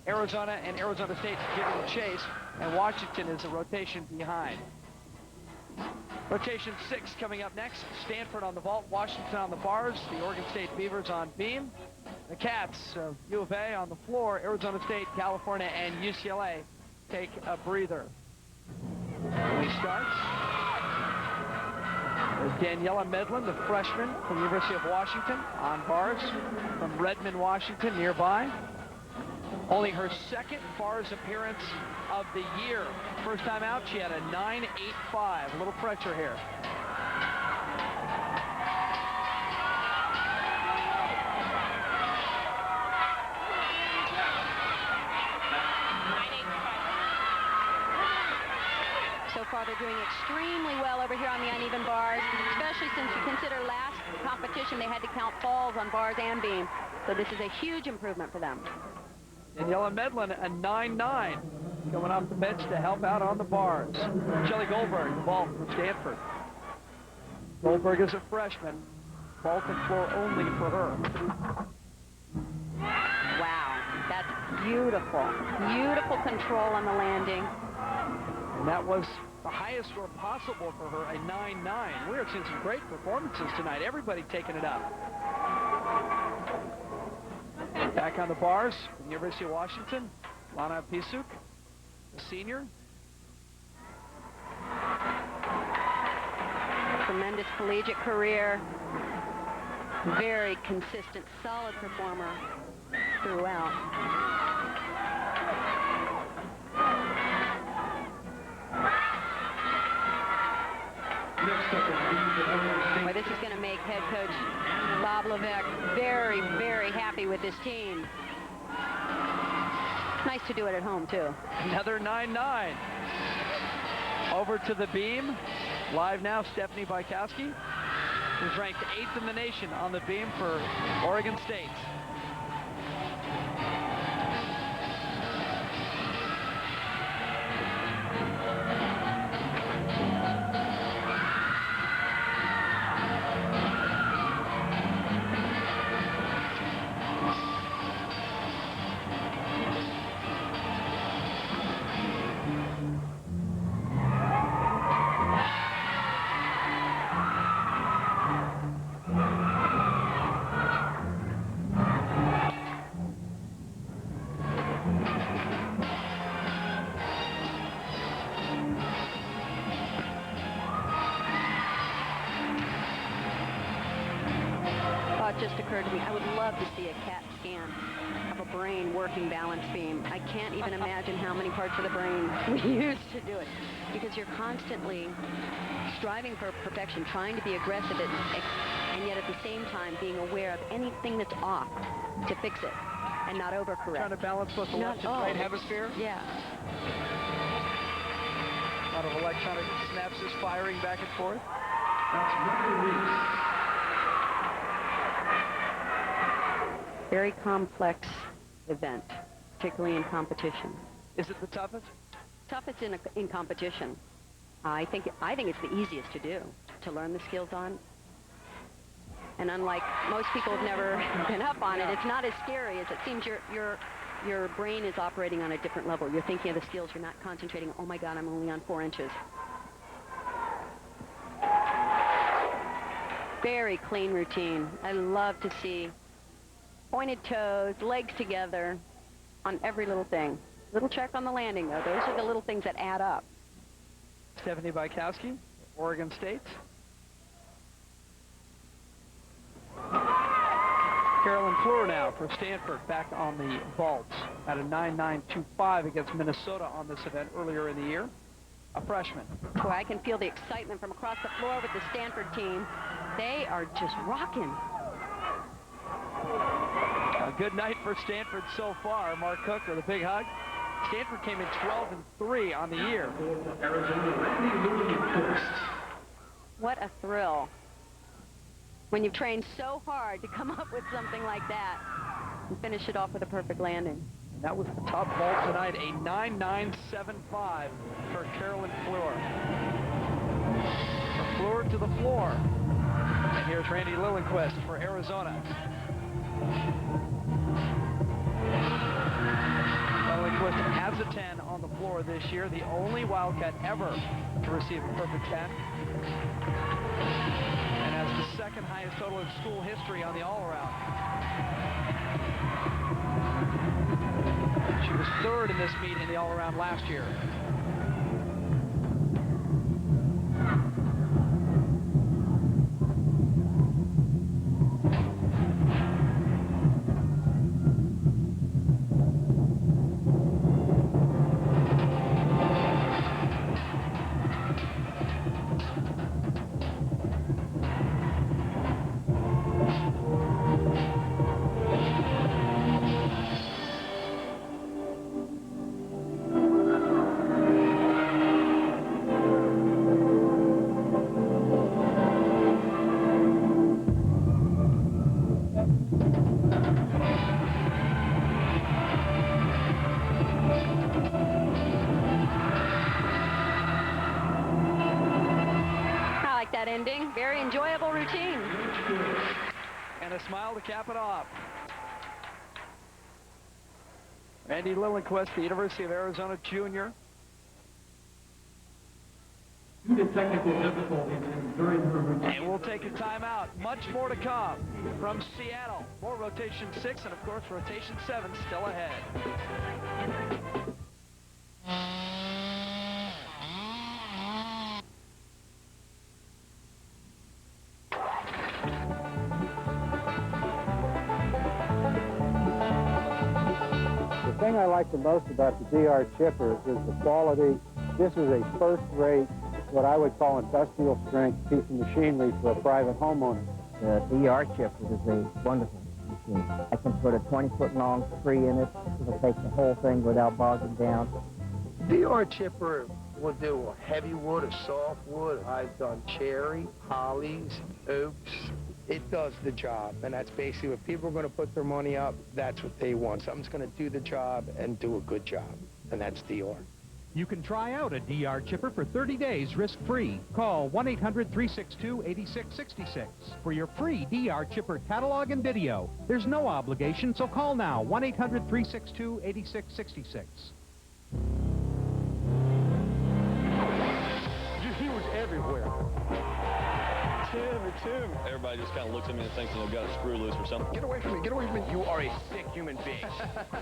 Arizona and Arizona State giving chase, and Washington is a rotation behind. Rotation 6 coming up next. Stanford on the vault, Washington on the bars, the Oregon State Beavers on beam. The Cats of U of A on the floor. Arizona State, California, and UCLA take a breather. When he starts, there's Daniela Medlin, the freshman from the University of Washington, on bars from Redmond, Washington, nearby. Only her second bars appearance of the year. First time out, she had a 9.85. A little pressure here. So far, they're doing extremely well over here on the uneven bars, especially since you consider last competition they had to count falls on bars and beam. So this is a huge improvement for them. Daniela Medlin, a 9.9, coming off the bench to help out on the bars. Shelley Goldberg, the vault from Stanford. Goldberg is a freshman. Vault and floor only for her. Wow, that's beautiful. Beautiful control on the landing. And that was the highest score possible for her, a 9.9. We are seeing some great performances tonight. Everybody taking it up. Back on the bars from the University of Washington, Lana Pisuk, a senior. Tremendous collegiate career. Very consistent, solid performer throughout. Boy, this is going to make head coach Bob Levesque very, very happy with this team. Nice to do it at home, too. Another 9.9. Over to the beam. Live now, Stephanie Bykowski, who's ranked 8th in the nation on the beam for Oregon State. Just occurred to me, I would love to see a CAT scan of a brain working balance beam. I can't even imagine how many parts of the brain we use to do it, because you're constantly striving for perfection, trying to be aggressive, and yet at the same time being aware of anything that's off to fix it and not overcorrect. Trying to balance both the left and right hemisphere. Yeah. A lot of electronic synapses firing back and forth. That's Michael Reese. Very complex event, particularly in competition. Is it the toughest? Toughest in competition. I think it's the easiest to do, to learn the skills on. And unlike most people who've never been up on it, it's not as scary as it seems. Your brain is operating on a different level. You're thinking of the skills. You're not concentrating, oh my God, I'm only on 4 inches. Very clean routine. I love to see pointed toes, legs together on every little thing. Little check on the landing, though. Those are the little things that add up. Stephanie Bykowski, Oregon State. Carolyn Fleur now for Stanford, back on the vault at a 9.925 against Minnesota on this event earlier in the year. A freshman. Boy, I can feel the excitement from across the floor with the Stanford team. They are just rocking. A good night for Stanford so far. Mark Cook with a big hug. Stanford came in 12-3 on the year. What a thrill. When you've trained so hard to come up with something like that and finish it off with a perfect landing. And that was the top vault tonight, a 9.975 for Carolyn Fleur. From Fleur to the floor. And here's Randy Lillenquist for Arizona. to 10 on the floor this year, the only Wildcat ever to receive a perfect 10. And has the second highest total in school history on the all-around. She was third in this meet in the all-around last year. That ending. Very enjoyable routine. And a smile to cap it off. Randy Lillenquist, the University of Arizona junior. Due to technical difficulties during her routine. And we'll take a timeout. Much more to come from Seattle. More rotation 6 and, of course, rotation 7 still ahead. The thing I like the most about the DR chippers is the quality. This is a first-rate, what I would call industrial strength piece of machinery for a private homeowner. The DR chipper is a wonderful machine. I can put a 20-foot long tree in it. It'll take the whole thing without bogging down. DR chipper will do a heavy wood, a soft wood. I've done cherry, hollies, oaks. It does the job, and that's basically what people are going to put their money up. That's what they want. Something's going to do the job and do a good job, and that's DR. You can try out a DR chipper for 30 days risk-free. Call 1-800-362-8666 for your free DR chipper catalog and video. There's no obligation, so call now, 1-800-362-8666. He was everywhere. Tim. Everybody just kind of looks at me and thinks, you know, got a screw loose or something. Get away from me. Get away from me. You are a sick human being.